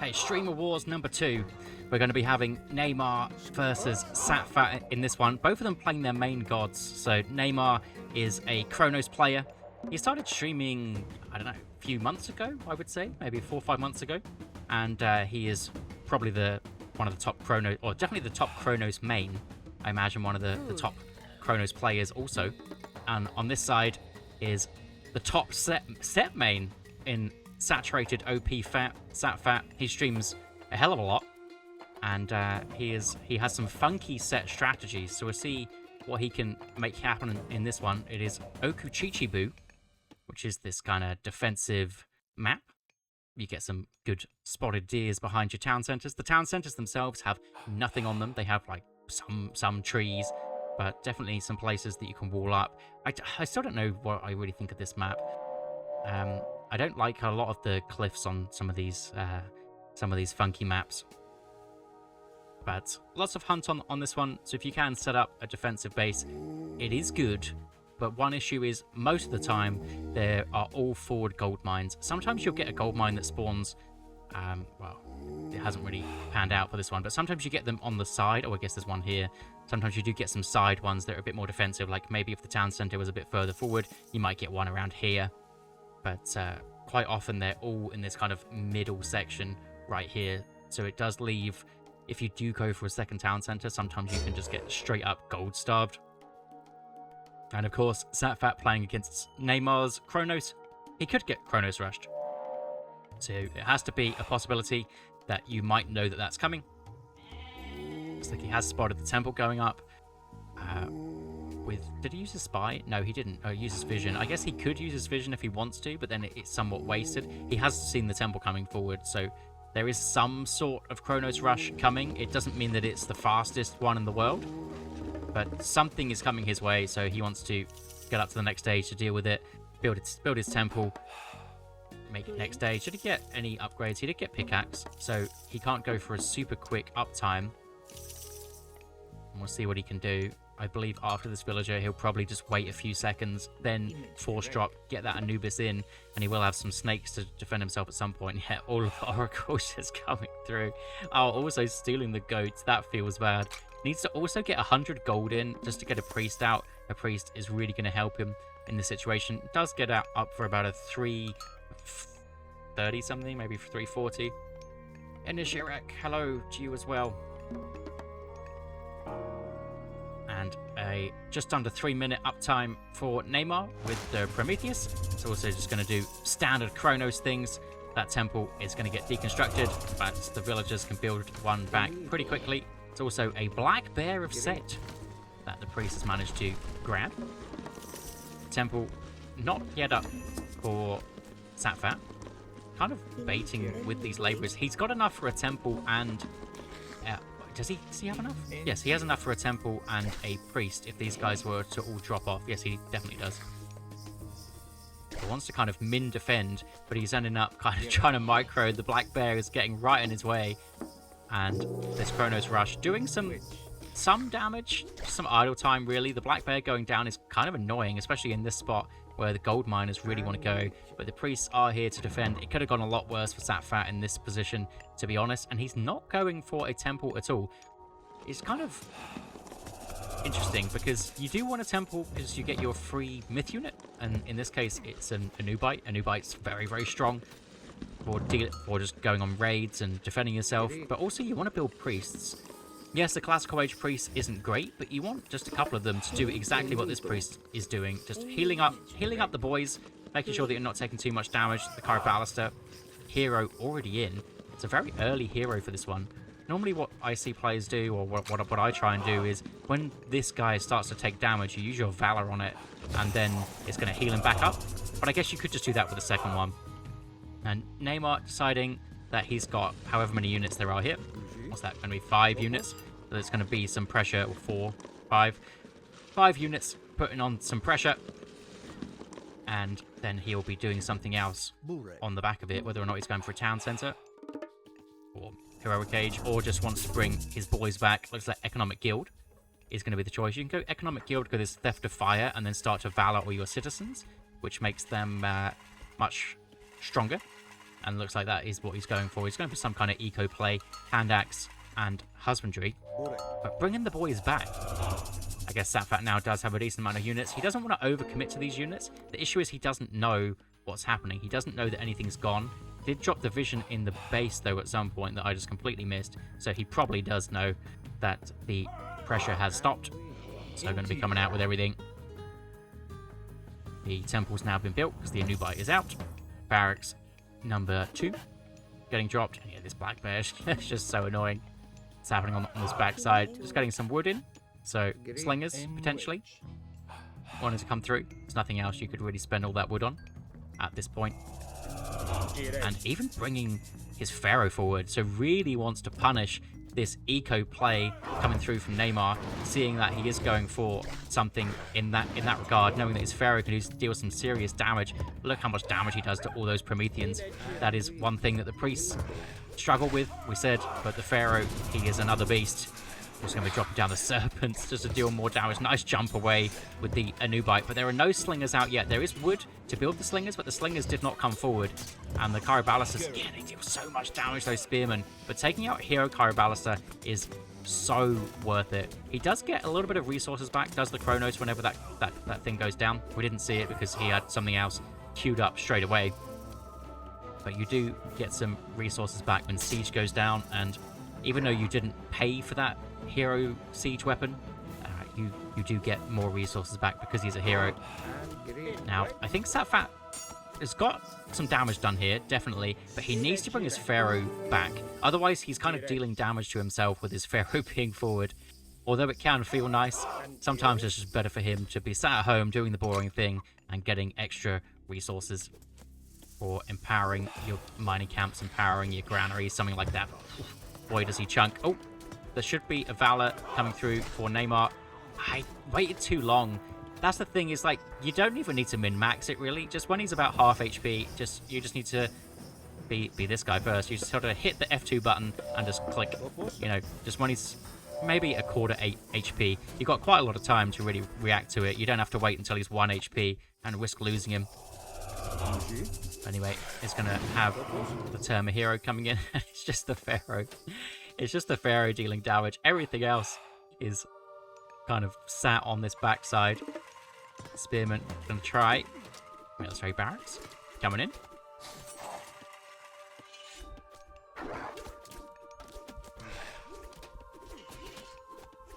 Okay, Streamer Wars number 2. We're going to be having Neymar versus Satfat in this one. Both of them playing their main gods. So Neymar is a Kronos player. He started streaming, I don't know, a few months ago, I would say. Maybe 4 or 5 months ago. And he is probably one of the top Kronos, or definitely the top Kronos main. I imagine one of the top Kronos players also. And on this side is the top set main in saturated OP Satfat. He streams a hell of a lot, and he has some funky set strategies. So we'll see what he can make happen in this one. It is Okuchichibu, which is this kind of defensive map. You get some good spotted deers behind your town centers. The town centers themselves have nothing on them. They have like some trees, but definitely some places that you can wall up. I still don't know what I really think of this map. I don't like a lot of the cliffs on some of these funky maps. But lots of hunt on this one, so if you can set up a defensive base, it is good. But one issue is, most of the time, there are all forward gold mines. Sometimes you'll get a gold mine that spawns, well, it hasn't really panned out for this one, but sometimes you get them on the side. Oh, I guess there's one here. Sometimes you do get some side ones that are a bit more defensive, like maybe if the town center was a bit further forward, you might get one around here. But quite often they're all in this kind of middle section right here. So it does leave, if you do go for a second town center, sometimes you can just get straight up gold starved. And of course, Satfat playing against Neymar's Kronos, he could get Kronos rushed. So it has to be a possibility that you might know that that's coming. Looks like he has spotted the temple going up. Did he use his spy? No, he didn't. Oh, use his vision. I guess he could use his vision if he wants to, but then it's somewhat wasted. He has seen the temple coming forward, so there is some sort of Kronos rush coming. It doesn't mean that it's the fastest one in the world, but something is coming his way, so he wants to get up to the next stage to deal with it, build his temple, make it next stage. Did he get any upgrades? He did get pickaxe, so he can't go for a super quick uptime. And we'll see what he can do. I believe after this villager, he'll probably just wait a few seconds, then force drop, get that Anubis in, and he will have some snakes to defend himself at some point. Yeah, all of the oracles just coming through. Oh, also stealing the goats. That feels bad. Needs to also get 100 gold in just to get a priest out. A priest is really going to help him in this situation. Does get up for about a 330 something, maybe 340. And Nishirek, hello to you as well. And a just under 3-minute uptime for Neymar with the Prometheus. It's also just going to do standard Kronos things. That temple is going to get deconstructed, but the villagers can build one back pretty quickly. It's also a black bear of Set that the priest has managed to grab. Temple not yet up for Satfat. Kind of baiting with these laborers. He's got enough for a temple and... Does he have enough? Yes, he has enough for a temple and a priest if these guys were to all drop off. Yes, he definitely does. He wants to kind of min defend, but he's ending up kind of trying to micro. The black bear is getting right in his way. And this Kronos rush doing some damage, some idle time really. The black bear going down is kind of annoying, especially in this spot where the gold miners really want to go. But the priests are here to defend. It could have gone a lot worse for Satfat in this position, to be honest. And he's not going for a temple at all. It's kind of interesting because you do want a temple because you get your free myth unit. And in this case, it's an Anubite. Anubite's very, very strong for just going on raids and defending yourself. But also you want to build priests. Yes, the classical age priest isn't great, but you want just a couple of them to do exactly what this priest is doing. Just healing up the boys, making sure that you're not taking too much damage. The Chiroballister hero already in. It's a very early hero for this one. Normally what I see players do, or what I try and do, is when this guy starts to take damage, you use your Valor on it, and then it's going to heal him back up. But I guess you could just do that with the second one. And Neymar deciding that he's got however many units there are here. What's that going to be? 5 units. So there's going to be some pressure, or 4, 5. 5 units putting on some pressure. And then he'll be doing something else on the back of it, whether or not he's going for a town center or heroic age, or just wants to bring his boys back. Looks like Economic Guild is going to be the choice. You can go Economic Guild, go this Theft of Fire, and then start to Valor all your citizens, which makes them much stronger. and looks like that is what he's going for. He's going for some kind of eco play, hand axe, and husbandry. But bringing the boys back. I guess Satfat now does have a decent amount of units. He doesn't want to overcommit to these units. The issue is he doesn't know what's happening. He doesn't know that anything's gone. Did drop the vision in the base, though, at some point that I just completely missed. So he probably does know that the pressure has stopped. So going to be coming out with everything. The temple's now been built because the Anubite is out. Barracks number 2 getting dropped. And yeah, this black bear is just so annoying. What's happening on this backside? Just getting some wood in. So slingers, potentially, wanting to come through. There's nothing else you could really spend all that wood on at this point. And even bringing his Pharaoh forward. So really wants to punish this eco play coming through from Neymar, seeing that he is going for something in that regard, knowing that his Pharaoh can deal some serious damage. Look how much damage he does to all those Prometheans. That is one thing that the priests struggle with, we said, but the Pharaoh, he is another beast. Just going to be dropping down the serpents just to deal more damage. Nice jump away with the Anubite, but there are no slingers out yet. There is wood to build the slingers, but the slingers did not come forward. And the Chirobalistas, yeah, they deal so much damage, those spearmen. But taking out Hero Chirobalister is so worth it. He does get a little bit of resources back, does the Kronos, whenever that thing goes down. We didn't see it because he had something else queued up straight away. But you do get some resources back when Siege goes down, and even though you didn't pay for that hero siege weapon, you do get more resources back because he's a hero. Now, I think Satfat has got some damage done here, definitely, but he needs to bring his Pharaoh back. Otherwise, he's kind of dealing damage to himself with his Pharaoh being forward. Although it can feel nice, sometimes it's just better for him to be sat at home doing the boring thing and getting extra resources for empowering your mining camps, empowering your granaries, something like that. Boy, does he chunk. Oh, there should be a Valor coming through for Neymar. I waited too long. That's the thing, is like, you don't even need to min-max it, really. Just when he's about half HP, you just need to be this guy first. You just have to hit the F2 button and just click. You know, just when he's maybe a quarter HP. You've got quite a lot of time to really react to it. You don't have to wait until he's 1 HP and risk losing him. Anyway, it's going to have the Terma hero coming in. It's just the Pharaoh. It's just the Pharaoh dealing damage. Everything else is kind of sat on this backside. Spearman going to try. Military barracks coming in.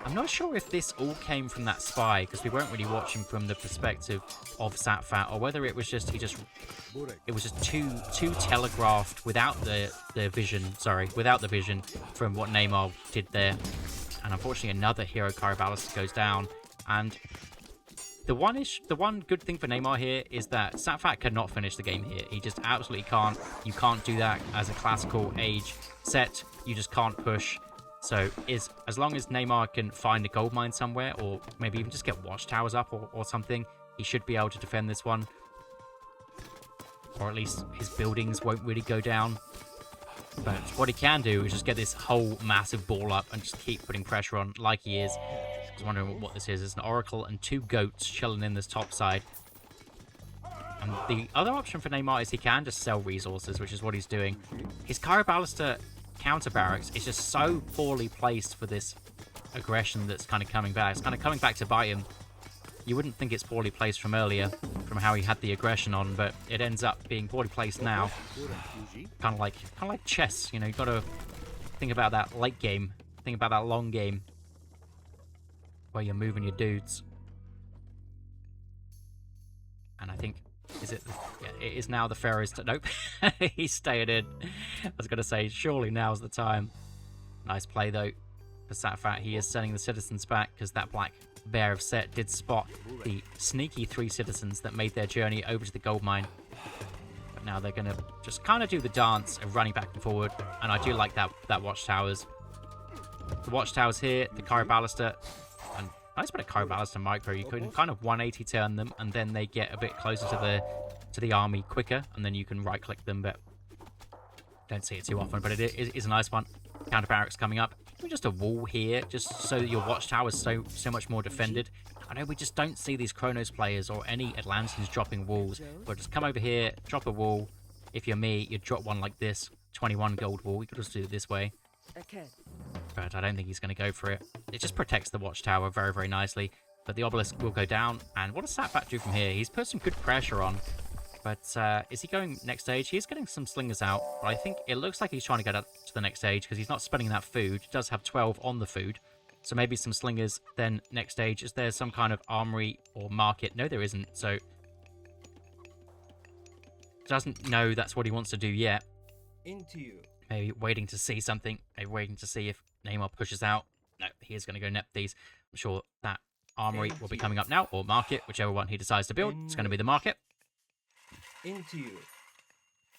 I'm not sure if this all came from that spy, because we weren't really watching from the perspective of Satfat, or whether it was just it was just too telegraphed without the vision. Sorry, without the vision from what Neymar did there. And unfortunately, another hero Chirobalistas goes down. And the one good thing for Neymar here is that Satfat cannot finish the game here. He just absolutely can't. You can't do that as a classical age set. You just can't push. So as long as Neymar can find a gold mine somewhere, or maybe even just get watchtowers up or something, he should be able to defend this one. Or at least his buildings won't really go down. But what he can do is just get this whole massive ball up and just keep putting pressure on like he is. I was wondering what this is. It's an oracle and 2 goats chilling in this top side. And the other option for Neymar is he can just sell resources, which is what he's doing. His Chirobalister counter barracks is just so poorly placed for this aggression that's kind of coming back. It's kind of coming back to bite him. You wouldn't think it's poorly placed from earlier, from how he had the aggression on, but it ends up being poorly placed now. Kind of like chess, you know. You've got to think about that late game, think about that long game, where you're moving your dudes. And I think, yeah, it is now the Pharaoh's nope. He's staying in. I was going to say, surely now's the time. Nice play, though, for Satfat. He is sending the citizens back, because that black bear of Set did spot the sneaky 3 citizens that made their journey over to the gold mine. But now they're going to just kind of do the dance of running back and forward. And I do like that watchtowers. The watchtowers here, the Chirobalister, and nice bit of Chirobalister micro. You can kind of 180 turn them, and then they get a bit closer to the army quicker, and then you can right click them, but don't see it too often. But it is a nice one. Counter barracks coming up. Even just a wall here, just so that your watchtower is so much more defended. I know we just don't see these Kronos players or any Atlanteans dropping walls, but just come over here, drop a wall, if you're me, you'd drop one like this. 21 gold wall. We could just do it this way. Okay. But I don't think he's going to go for it. It just protects the watchtower very, very nicely. But the obelisk will go down. And what does Satfat do from here? He's put some good pressure on. But is he going next stage? He's getting some slingers out. But I think it looks like he's trying to get up to the next stage because he's not spending that food. He does have 12 on the food. So maybe some slingers. Then next stage, is there some kind of armory or market? No, there isn't. So doesn't know that's what he wants to do yet. Into you. Maybe waiting to see something. Maybe waiting to see if Neymar pushes out. No, he is going to go nep these. I'm sure that armory will be coming up now. Or market, whichever one he decides to build. It's going to be the market. Into you.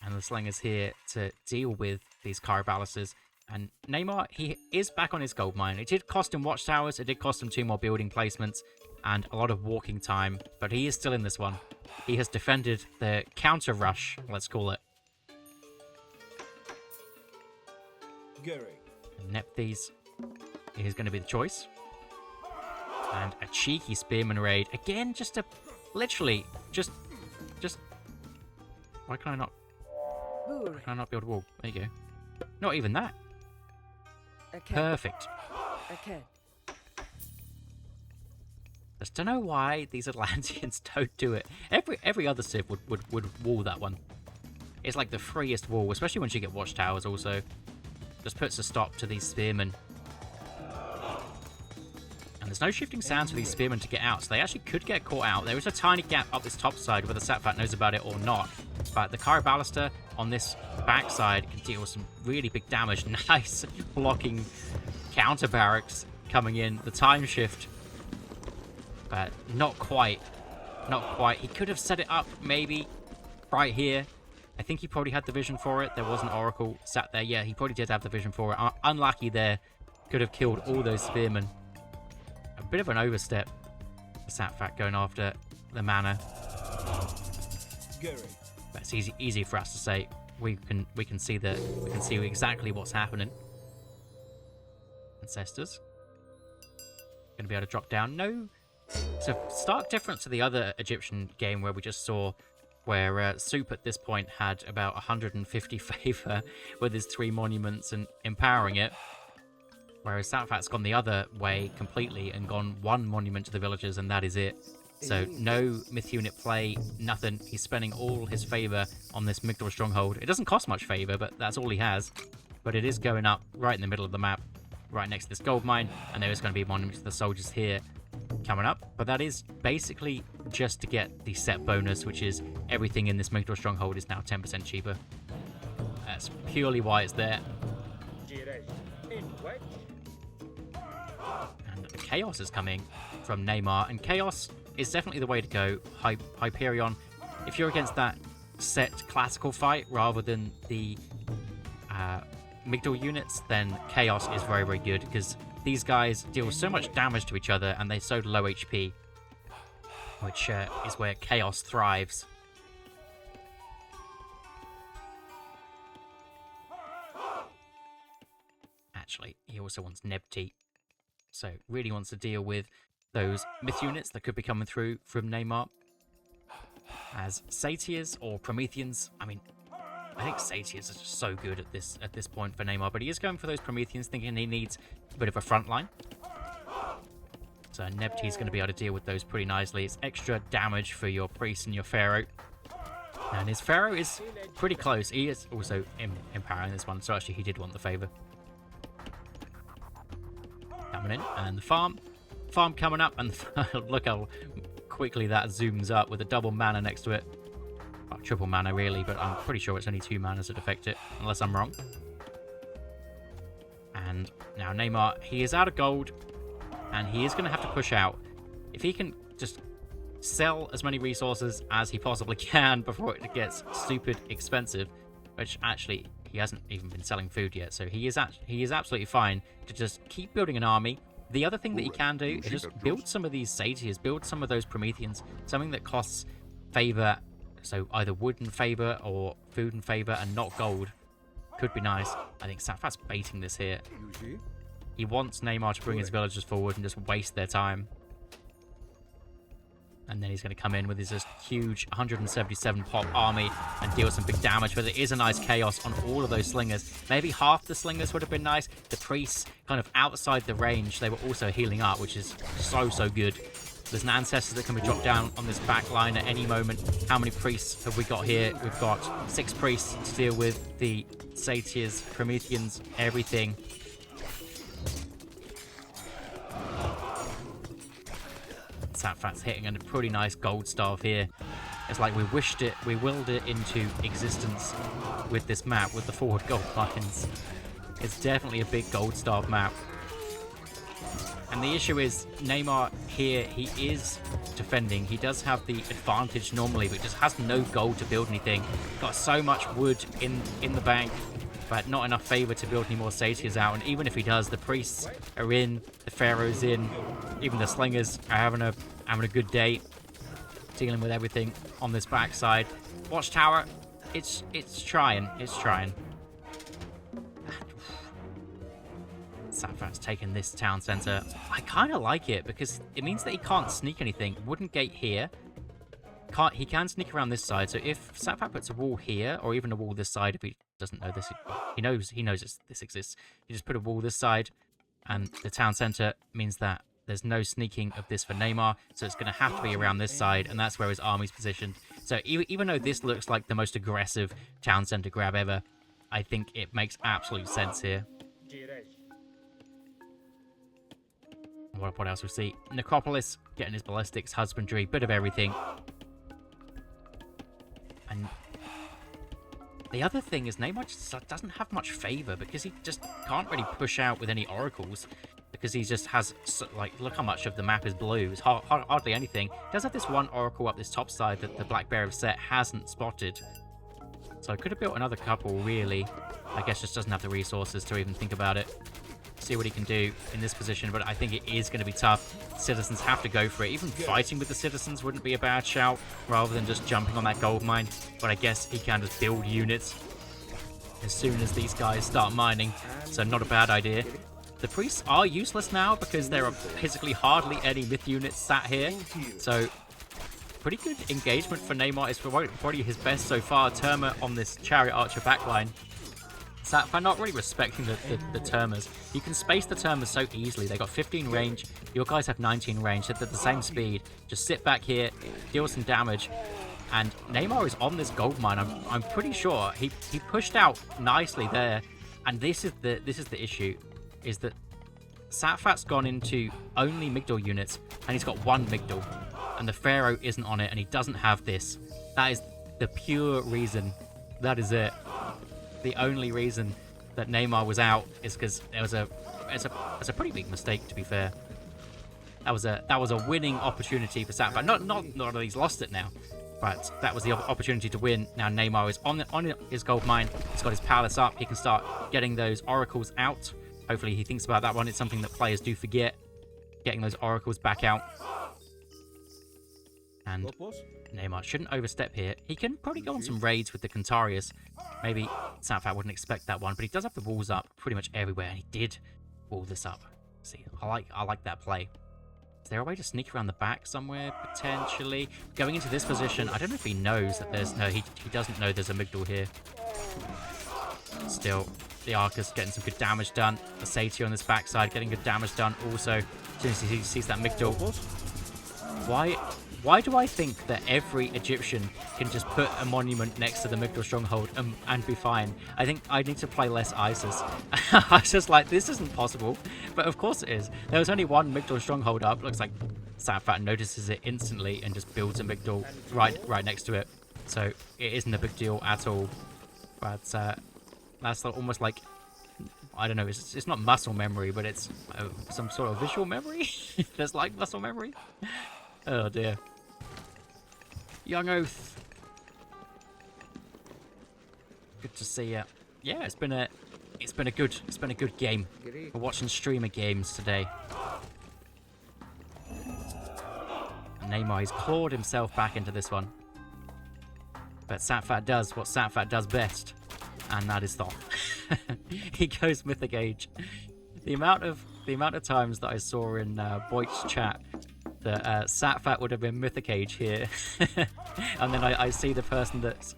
And the slingers here to deal with these Carabalisters. And Neymar, he is back on his gold mine. It did cost him watchtowers. It did cost him 2 more building placements. And a lot of walking time. But he is still in this one. He has defended the counter rush, let's call it. Gary. Nephthys is going to be the choice. And a cheeky spearman raid. Again, just a... Literally, just... Why can I not build a wall? There you go. Not even that. Okay. Perfect. Okay. Just don't know why these Atlanteans don't do it. Every other civ would wall that one. It's like the freest wall, especially once you get watchtowers also. Just puts a stop to these spearmen. And there's no shifting sands for these spearmen to get out, so they actually could get caught out. There is a tiny gap up this top side, whether Satfat knows about it or not. But the Caraballister on this back side can deal with some really big damage. Nice blocking counter barracks coming in. The time shift. But not quite. Not quite. He could have set it up, maybe, right here. I think he probably had the vision for it. There was an oracle sat there. Yeah, he probably did have the vision for it. Unlucky there. Could have killed all those spearmen. A bit of an overstep for Satfat going after the mana. But it's easy for us to say. We can see exactly what's happening. Ancestors. Gonna be able to drop down. No. So stark difference to the other Egyptian game where we just saw where Soup at this point had about 150 favor with his 3 monuments and empowering it. Whereas Satfat's gone the other way completely and gone 1 monument to the villagers and that is it. So no myth unit play, nothing. He's spending all his favor on this Migdal stronghold. It doesn't cost much favor, but that's all he has. But it is going up right in the middle of the map, right next to this gold mine, and there is going to be a monument to the soldiers here coming up. But that is basically just to get the set bonus, which is everything in this Migdal stronghold is now 10% cheaper. That's purely why it's there. And Chaos is coming from Neymar, and Chaos is definitely the way to go. Hyperion, if you're against that set classical fight rather than the Migdal units, then Chaos is very, very good because these guys deal so much damage to each other and they're so low HP, which is where Chaos thrives. Actually, he also wants Nebti, so really wants to deal with those myth units that could be coming through from Neymar. As Satyrs or Prometheans, I mean, I think Satyrs is just so good at this point for Neymar, but he is going for those Prometheans, thinking he needs a bit of a front line. So Nebti is going to be able to deal with those pretty nicely. It's extra damage for your priest and your pharaoh. And his pharaoh is pretty close. He is also empowering this one, so actually he did want the favor. Coming in, and the farm coming up, and look how quickly that zooms up with a double mana next to it. Well, triple mana really, but I'm pretty sure it's only 2 manas that affect it, unless I'm wrong. And now Neymar, he is out of gold, and he is going to have to push out. If he can just sell as many resources as he possibly can before it gets stupid expensive, which actually he hasn't even been selling food yet, so he is absolutely fine to just keep building an army. The other thing that he can do is just build some of these Satyrs, build some of those Prometheans, something that costs favor, so either wood and favor or food and favor and not gold. Could be nice. I think Satfat's baiting this here. He wants Neymar to bring his villagers forward and just waste their time. And then he's going to come in with his just huge 177 pop army and deal some big damage. But it is a nice chaos on all of those slingers. Maybe half the slingers would have been nice. The priests kind of outside the range. They were also healing up, which is so good. There's an ancestor that can be dropped down on this back line at any moment. How many priests have we got here? We've got 6 priests to deal with. The Satyrs, Prometheans, everything. Satfat's hitting a pretty nice gold staff here. It's like we willed it into existence with this map, with the forward gold buttons. It's definitely a big gold staff map. And the issue is, Neymar here, he is defending. He does have the advantage normally, but just has no gold to build anything. Got so much wood in the bank, but not enough favor to build any more satyrs out. And even if he does, the priests are in, the pharaoh's in, even the slingers are having a good day, dealing with everything on this backside. Watchtower, it's trying. Satfat's taken this town center. I kind of like it because it means that he can't sneak anything. Wooden gate here. He can sneak around this side. So if Satfat puts a wall here, or even a wall this side, if he doesn't know this, he knows this exists. You just put a wall this side, and the town center means that there's no sneaking of this for Neymar. So it's going to have to be around this side, and that's where his army's positioned. So even though this looks like the most aggressive town center grab ever, I think it makes absolute sense here. What else we see? Necropolis, getting his ballistics, husbandry, bit of everything. And the other thing is Neymar just doesn't have much favor because he just can't really push out with any oracles because he just has, like, look how much of the map is blue. It's hardly anything. He does have this one oracle up this top side that the Black Bear of Set hasn't spotted. So I could have built another couple, really. I guess just doesn't have the resources to even think about it. See what he can do in this position, but I think it is going to be tough. Citizens have to go for it. Even fighting with the citizens wouldn't be a bad shout, rather than just jumping on that gold mine. But I guess he can just build units as soon as these guys start mining, so not a bad idea. The priests are useless now because there are physically hardly any myth units sat here, so pretty good engagement for Neymar. It's probably his best so far. Terma on this chariot archer backline. Satfat not really respecting the Termers. You can space the Termers so easily. They got 15 range. Your guys have 19 range. They're the same speed. Just sit back here, deal some damage. And Neymar is on this gold mine. I'm pretty sure he pushed out nicely there. And this is the issue, is that Satfat's gone into only Migdal units, and he's got one Migdal, and the Pharaoh isn't on it, and he doesn't have this. That is the pure reason. That is it. The only reason that Neymar was out is because it's a pretty big mistake, to be fair. That was a winning opportunity for Satfat. Not that he's lost it now, but that was the opportunity to win. Now Neymar is on his gold mine. He's got his palace up. He can start getting those oracles out. Hopefully he thinks about that one. It's something that players do forget, getting those oracles back out. And Neymar shouldn't overstep here. He can probably go on some raids with the Cantarius. Maybe Satfat wouldn't expect that one, but he does have the walls up pretty much everywhere, and he did wall this up. See, I like that play. Is there a way to sneak around the back somewhere, potentially? Going into this position, I don't know if he knows that there's... No, he doesn't know there's a Migdal here. Still, the Arcus getting some good damage done. The Satyr on this backside getting good damage done also. As soon as he sees that Migdal. Why do I think that every Egyptian can just put a monument next to the Migdal stronghold and be fine? I think I need to play less ISIS. I was just like, this isn't possible. But of course it is. There was only one Migdal stronghold up. Looks like Satfat notices it instantly and just builds a Migdal right next to it. So it isn't a big deal at all. But that's almost like, I don't know, it's not muscle memory, but it's some sort of visual memory. There's like muscle memory. Oh dear. Young Oath. Good to see you. Yeah, it's been a good game. We're watching streamer games today. Neymar, he's clawed himself back into this one. But Satfat does what Satfat does best, and that is thought. He goes Mythic Age. The amount of times that I saw in Boyd's chat that Satfat would have been Mythicage here. And then I see the person that's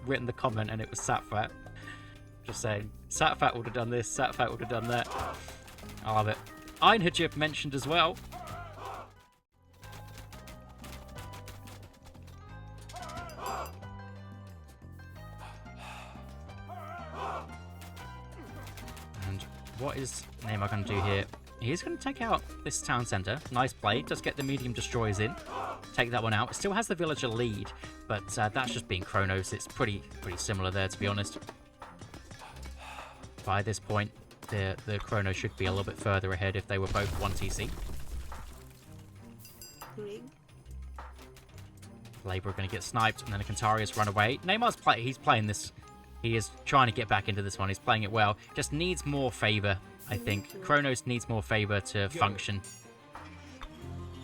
written the comment and it was Satfat. Just saying, Satfat would have done this, Satfat would have done that. I love it. Einhajib mentioned as well. And what is Neymar going to do here? He's going to take out this town centre. Nice play. Does get the medium destroyers in. Take that one out. It still has the villager lead, but that's just being Kronos. It's pretty similar there, to be honest. By this point, the Kronos should be a little bit further ahead if they were both 1 TC. Labor are going to get sniped, and then the Kantarius run away. Neymar's he's playing this. He is trying to get back into this one. He's playing it well. Just needs more favor, I think. Kronos needs more favor to function.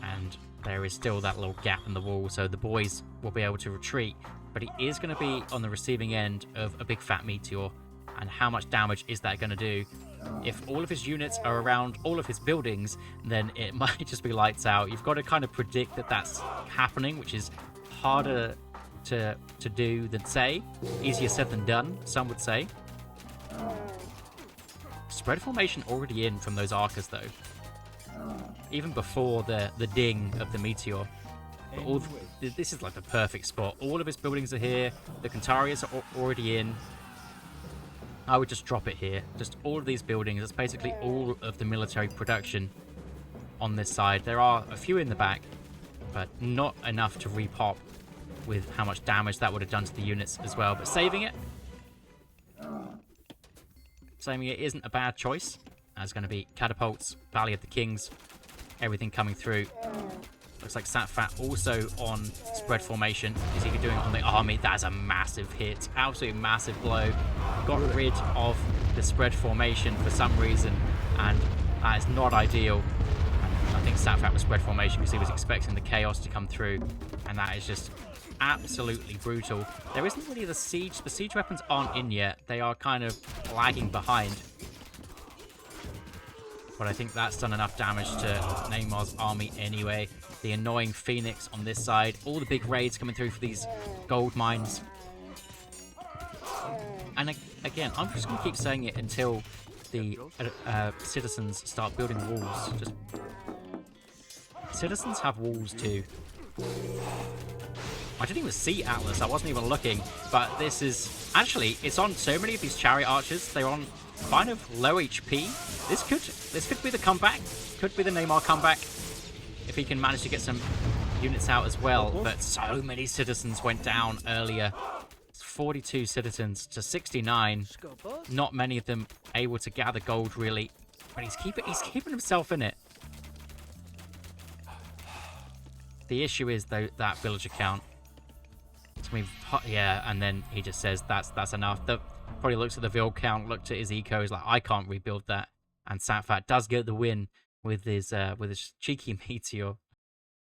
And there is still that little gap in the wall, so the boys will be able to retreat. But he is going to be on the receiving end of a big fat meteor. And how much damage is that going to do? If all of his units are around all of his buildings, then it might just be lights out. You've got to kind of predict that that's happening, which is harder to do than say. Easier said than done, some would say. Spread formation already in from those archers, though. Even before the ding of the meteor. But this is like the perfect spot. All of his buildings are here. The Kantarius are already in. I would just drop it here. Just all of these buildings. That's basically all of the military production on this side. There are a few in the back, but not enough to repop with how much damage that would have done to the units as well. But saving it isn't a bad choice. There's going to be catapults, Valley of the Kings, everything coming through. Looks like Satfat also on spread formation. Is he doing it on the army? That's a massive hit. Absolutely massive blow. Got rid of the spread formation for some reason, and that is not ideal. And I think Satfat was spread formation because he was expecting the chaos to come through, and that is just absolutely brutal. There isn't really the siege. The siege weapons aren't in yet. They are kind of lagging behind. But I think that's done enough damage to Neymar's army anyway. The annoying Phoenix on this side. All the big raids coming through for these gold mines. And again, I'm just going to keep saying it until the citizens start building walls. Citizens have walls too. I didn't even see Atlas. I wasn't even looking. But this is... Actually, it's on so many of these chariot archers. They're on kind of low HP. This could be the comeback. Could be the Neymar comeback. If he can manage to get some units out as well. But so many citizens went down earlier. 42 citizens to 69. Not many of them able to gather gold, really. But he's keeping himself in it. The issue is, though, that villager count. Yeah, and then he just says that's enough. Probably looks at the vill count, looked at his eco, he's like, I can't rebuild that. And Satfat does get the win with his cheeky meteor.